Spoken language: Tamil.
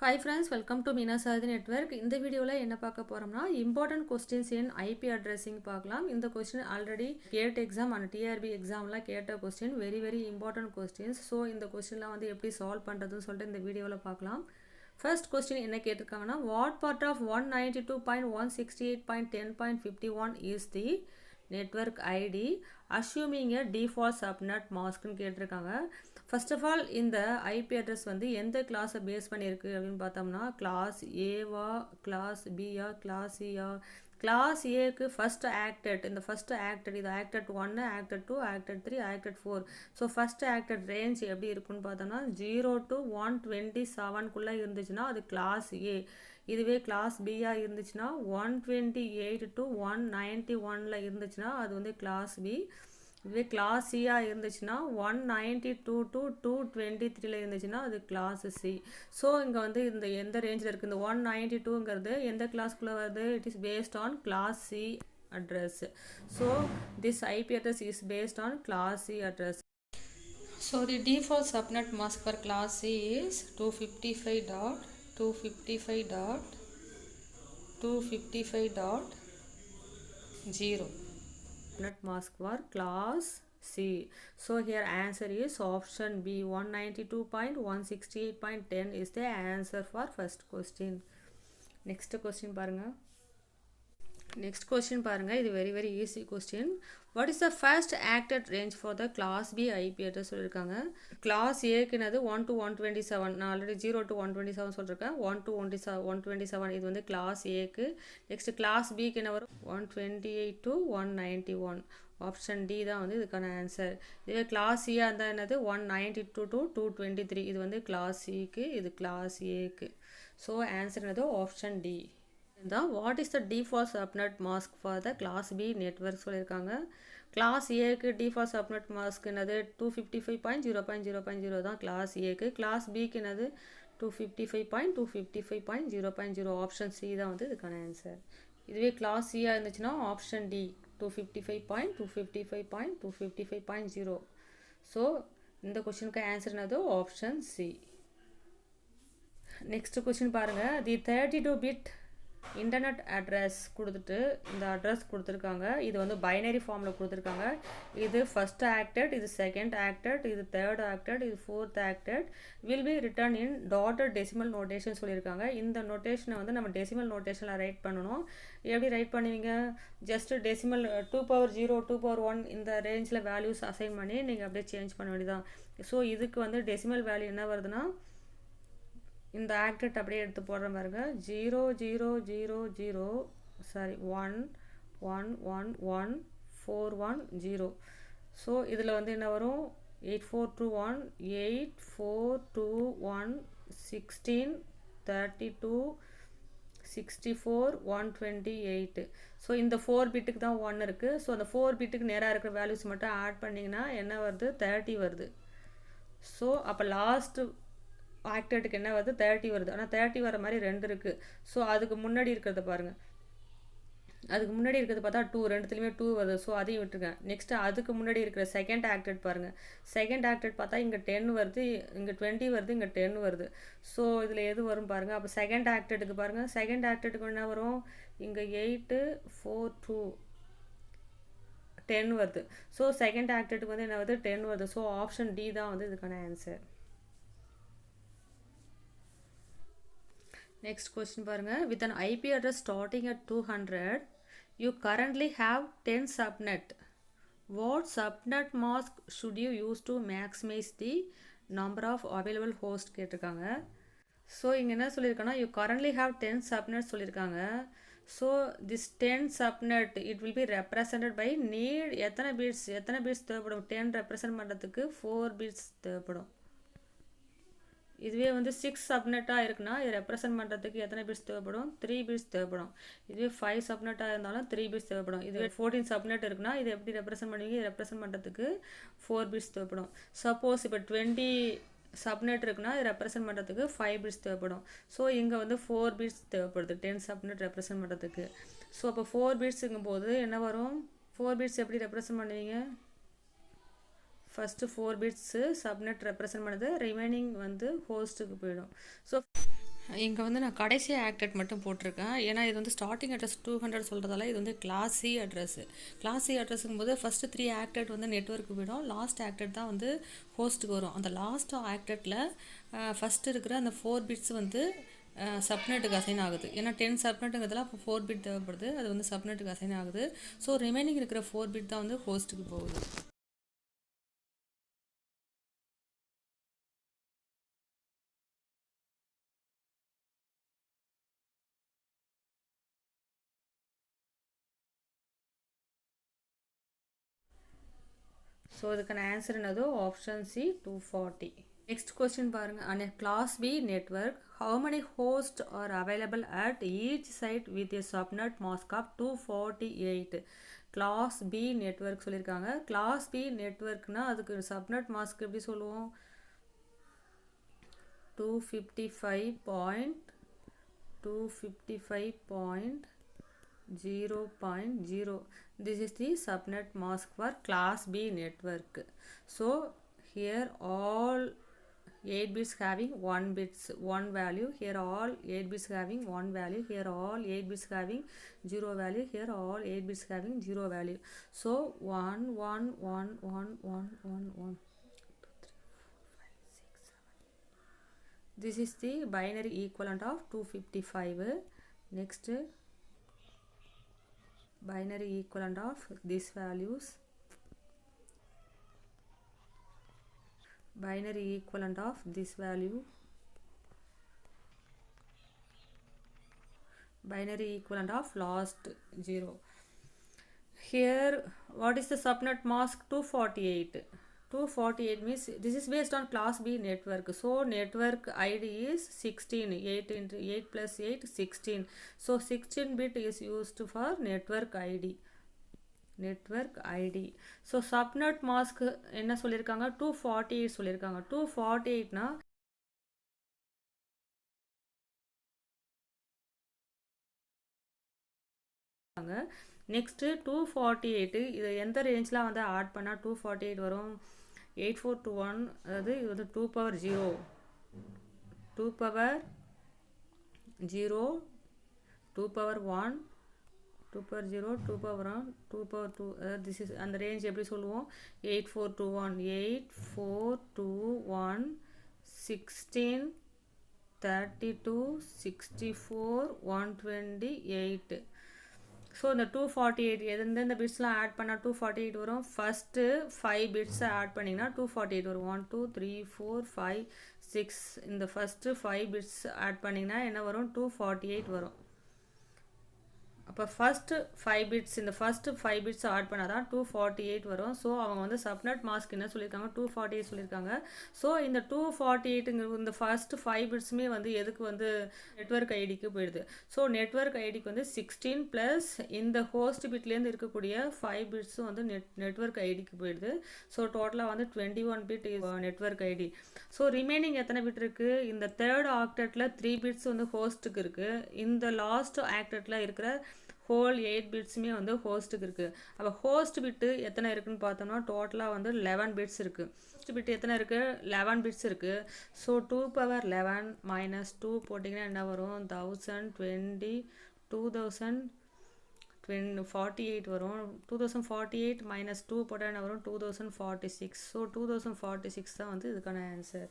Hi friends, welcome to Meena Sadhi Network. இந்த வீடியோல என்ன பார்க்க போறோம்னா important questions in IP addressing பார்க்கலாம். இந்த question already GATE exam and TRB எக்ஸாம்ல கேட்ட question very important questions. So இந்த questionலாம் வந்து எப்படி சால்வ் பண்றதுன்னு சொல்லிட்டு இந்த வீடியோல பார்க்கலாம். First question என்ன கேட்டிருக்காங்கன்னா what part of 192.168.10.51 is the network ID assuming a default subnet mask னு கேட்டிருக்காங்க. First of all இந்த IP address வந்து எந்த கிளாஸை பேஸ் பண்ணியிருக்கு அப்படின்னு பார்த்தோம்னா கிளாஸ் ஏவா கிளாஸ் பியா கிளாஸ் சியா கிளாஸ் ஏக்கு ஃபஸ்ட் ஆக்டட் இந்த ஃபஸ்ட் ஆக்டட் இது acted 1 acted 2 acted 3 acted 4 so first acted range எப்படி இருக்குன்னு பார்த்தோம்னா 0 to 127 இருந்துச்சுன்னா அது கிளாஸ் ஏ. இதுவே கிளாஸ் பியாக இருந்துச்சுன்னா 128 to 191 இருந்துச்சுன்னா அது வந்து கிளாஸ் பி. இதுவே கிளாஸ் சியாக இருந்துச்சுன்னா 192 to 223 இருந்துச்சுன்னா அது கிளாஸ் சி. ஸோ இங்கே வந்து இந்த எந்த ரேஞ்சில் இருக்குது இந்த 192ங்கிறது எந்த கிளாஸ்க்குள்ளே வருது? It is based on class C address. So this IP address is based on class C address. So the default subnet mask for class C is 255.255.255.0 subnet mask for class C. So here answer is option B. 192.168.10 is the answer for first question. Next question பாருங்க. Next question பாருங்க. இது very easy question. What is the first acted range for the class B IP address சொல்லிருக்காங்க. class A க்குனது 1 to 127. நான் ஆல்ரெடி 0 to 127 சொல்லிருக்கேன். 1 to 127 இது வந்து class A க்கு. Next class B க்கு என்ன வரும்? 128 to 191. ஆப்ஷன் டி தான் வந்து இதுக்கான ஆன்சர். இதுவே கிளாஸ் சியாக இருந்தால் என்னது 192 to 223 இது வந்து கிளாஸ் சிக்கு இது கிளாஸ் ஏக்கு. ஸோ ஆன்சர் என்னது ஆப்ஷன் டி தான். What is the default subnet mask for the class B network சொல்லியிருக்காங்க. கிளாஸ் ஏக்கு டிஃபால்ட் சப்நெட் மாஸ்க் என்னது 255.0.0.0 தான் கிளாஸ் ஏக்கு. கிளாஸ் பிக்கு என்னது 255.255.0.0 ஆப்ஷன் சி தான் வந்து இதுக்கான ஆன்சர். இதுவே கிளாஸ் சியாக இருந்துச்சுன்னா ஆப்ஷன் டி 255.255.255.0. ஸோ இந்த கொஸ்டினுக்கு ஆன்சர் என்னது ஆப்ஷன் சி. நெக்ஸ்ட் கொஸ்டின் பாருங்கள். தி 32 பிட் இன்டர்நெட் அட்ரஸ் கொடுத்துட்டு இந்த அட்ரஸ் கொடுத்துருக்காங்க. இது வந்து பைனரி ஃபார்மில் கொடுத்துருக்காங்க. இது ஃபஸ்ட் ஆக்டட், இது செகண்ட் ஆக்டட், இது தேர்ட் ஆக்டட், இது fourth acted. Will be return in dotted decimal notation சொல்லியிருக்காங்க. இந்த நோட்டேஷனை வந்து நம்ம டெசிமல் நோட்டேஷனில் ரைட் பண்ணணும். எப்படி ரைட் பண்ணுவீங்க? ஜஸ்ட் டெசிமல் 2/0 2/1 இந்த ரேஞ்சில் வேல்யூஸ் அசைன் பண்ணி நீங்கள் அப்படியே சேஞ்ச் பண்ண வேண்டியதான். ஸோ இதுக்கு வந்து டெசிமல் வேல்யூ என்ன வருதுன்னா இந்த ஆக்டட் அப்படியே எடுத்து போடுற பாருங்க 00001111410. ஸோ இதில் வந்து என்ன வரும் 8421 8421 16 32 64 128. ஸோ இந்த 4 பிட்டுக்கு தான் 1 இருக்குது. ஸோ அந்த 4 பிட்டுக்கு நேராக இருக்கிற வேல்யூஸ் மட்டும் ஆட் பண்ணிங்கன்னா என்ன வருது 30 வருது. ஸோ அப்போ லாஸ்ட்டு ஆக்டேட்டுக்கு என்ன வருது 30 வருது. ஆனால் 30 வர மாதிரி 2 இருக்குது. ஸோ அதுக்கு முன்னாடி இருக்கிறத பாருங்கள். அதுக்கு முன்னாடி இருக்கிறது பார்த்தா 2 ரெண்டுத்துலேயுமே 2 வருது. ஸோ அதையும் விட்டுருக்கேன். நெக்ஸ்ட்டு அதுக்கு முன்னாடி இருக்கிற செகண்ட் ஆக்டட் பாருங்கள். செகண்ட் ஆக்டட் பார்த்தா இங்கே 10 வருது, இங்கே 20 வருது, இங்கே 10 வருது. ஸோ இதில் எது வரும் பாருங்கள். அப்போ செகண்ட் ஆக்டட்டுக்கு பாருங்கள். செகண்ட் ஆக்டட்டுக்கு என்ன வரும்? இங்கே 8 4 2 10 வருது. ஸோ செகண்ட் ஆக்டட்டுக்கு வந்து என்ன வருது 10 வருது. ஸோ ஆப்ஷன் டி தான் வந்து இதுக்கான ஆன்சர். Next question பாருங்க. With an IP address starting at 200, you currently have 10 subnet. What subnet mask should you use to maximize the number of available host கேட்டிருக்காங்க. ஸோ இங்கே என்ன சொல்லியிருக்காங்கன்னா you currently have 10 subnet சொல்லியிருக்காங்க. So this 10 subnet it will be represented by need எத்தனை பிட்ஸ் தேவைப்படும்? 10 ரெப்ரசன்ட் பண்ணுறதுக்கு 4 பிட்ஸ் தேவைப்படும். இதுவே வந்து 6 சப்நெட்டாக இருக்குன்னா இது ரெப்ரசன்ட் பண்ணுறதுக்கு எத்தனை பிட்ஸ் தேவைப்படும்? 3 பிட்ஸ் தேவைப்படும். இதுவே 5 சப்நெட்டாக இருந்தாலும் 3 பிட்ஸ் தேவைப்படும். இதுவே 14 சப்நெட் இருக்குன்னா இது எப்படி ரெப்ரசன்ட் பண்ணுவீங்க? இது ரெப்ரசன்ட் பண்ணுறதுக்கு 4 பிட்ஸ் தேவைப்படும். சப்போஸ் இப்போ 20 சப்நெட் இருக்குன்னா இது ரெப்ரசன்ட் பண்ணுறதுக்கு 5 பிட்ஸ் தேவைப்படும். ஸோ இங்கே வந்து 4 பிட்ஸ் தேவைப்படுது 10 சப்நெட் ரெப்ரசன்ட் பண்ணுறதுக்கு. ஸோ அப்போ 4 பிட்ஸுங்கும் போது என்ன வரும்? 4 பிட்ஸ் எப்படி ரெப்ரசன்ட் பண்ணுவீங்க? ஃபஸ்ட்டு 4 பிட்ஸு சப்நெட் ரெப்ரசன்ட் பண்ணுது, ரிமைனிங் வந்து ஹோஸ்ட்டுக்கு போயிடும். ஸோ இங்கே வந்து நான் கடைசி ஆக்டட் மட்டும் போட்டிருக்கேன். ஏன்னா இது வந்து ஸ்டார்டிங் அட்ரஸ் 200 சொல்கிறதால இது வந்து class C address. Class C அட்ரஸுங்கும் போது ஃபஸ்ட்டு 3 ஆக்டட் வந்து நெட்வொர்க்கு போயிடும். லாஸ்ட் ஆக்டட் தான் வந்து ஹோஸ்ட்டுக்கு வரும். அந்த லாஸ்ட் ஆக்டட்டில் ஃபஸ்ட்டு இருக்கிற அந்த 4 பிட்ஸ் வந்து சப்நெட்டுக்கு அசைன் ஆகுது. ஏன்னா 10 சப்நெட்டுங்கிறதுல அப்போ 4 பிட் தேவைப்படுது. அது வந்து சப்நெட்டுக்கு அசைன் ஆகுது. ஸோ ரிமைனிங் இருக்கிற 4 பிட் தான் வந்து ஹோஸ்ட்டுக்கு போகுது. ஸோ இதுக்கான ஆன்சர் என்னது ஆப்ஷன் சி 240. நெக்ஸ்ட் கொஸ்டின் பாருங்கள். And class B network how many hosts are available at each site with a subnet mask of 248. Class B network சொல்லியிருக்காங்க. கிளாஸ் பி நெட்வொர்க்னா அதுக்கு சப்நெட் மாஸ்க் எப்படி சொல்லுவோம்? 255.0.0. This is the subnet mask for class B network. So here all 8 bits having 1 value, here all 8 bits having 1 value, here all 8 bits having 0 value, here all 8 bits having 0 value. So 1 1 1 1 1 1 1. This is the binary equivalent of 255. Next, binary equivalent of these values. Binary equivalent of this value. Binary equivalent of last 0. Here, what is the subnet mask? 248. 248 means this is based on class B network. So network ID is 16. 8 into 8 plus 8, 16. So 16 bit is used for network ID. Network ID. So subnet mask என்ன சொல்லியிருக்காங்க? 248 சொல்லியிருக்காங்க. 248னா நெக்ஸ்ட்டு 248 இது எந்த ரேஞ்சில் வந்து ஆட் பண்ணால் 248 வரும்? 8421, அதாவது இது வந்து 2 power 0, 2 power 0, 2 power 1, 2 power 0, 2 power 1, 2 power 2. அதாவது this is அந்த ரேஞ்ச் எப்படி சொல்லுவோம்? 8421, 8421, 16, 32, 64, 128. ஸோ இந்த 248 எந்தெந்த பிட்ஸ்லாம் ஆட் பண்ணால் 248 வரும்? ஃபஸ்ட்டு 5 பிட்ஸை ஆட் பண்ணிங்கன்னா 248 வரும். 1 2 3 4 5 6. இந்த ஃபஸ்ட்டு 5 பிட்ஸ் ஆட் பண்ணிங்கன்னா என்ன வரும்? 248 வரும். அப்போ ஃபஸ்ட்டு 5 பிட்ஸ், இந்த ஃபஸ்ட்டு 5 பிட்ஸ் ஆட் பண்ணால் தான் 248 வரும். ஸோ அவங்க வந்து சப்நெட் மாஸ்க் என்ன சொல்லியிருக்காங்க? 248 சொல்லியிருக்காங்க. ஸோ இந்த 248ங்கிற இந்த ஃபஸ்ட்டு 5 பிட்ஸுமே வந்து எதுக்கு வந்து நெட்வொர்க் ஐடிக்கு போயிடுது. ஸோ நெட்வொர்க் ஐடிக்கு வந்து 16 ப்ளஸ் இந்த ஹோஸ்ட் பிட்லேருந்து இருக்கக்கூடிய 5 பிட்ஸும் வந்து நெட்வொர்க் ஐடிக்கு போயிடுது. ஸோ டோட்டலாக வந்து 21 bit network ID. So remaining எத்தனை பிட் இருக்குது? இந்த தேர்ட் ஆக்டெட்டில் 3 பிட்ஸ் வந்து ஹோஸ்ட்டுக்கு இருக்குது. இந்த லாஸ்ட் ஆக்டெட்டில் இருக்கிற ஹோல் 8 பிட்ஸுமே வந்து ஹோஸ்ட்டுக்கு இருக்குது. அப்போ ஹோஸ்ட் பிட்டு எத்தனை இருக்குதுன்னு பார்த்தோம்னா டோட்டலாக வந்து 11 பிட்ஸ் இருக்குது. ஹோஸ்ட் பிட்டு எத்தனை இருக்குது? 11 பிட்ஸ் இருக்குது. ஸோ 2 power 11 minus 2 போட்டிங்கன்னா என்ன வரும்? 1020, 2048 வரும். 2048 minus 2 போட்டால் என்ன வரும்? 2046. ஸோ 2046 தான் வந்து இதுக்கான ஆன்சர்.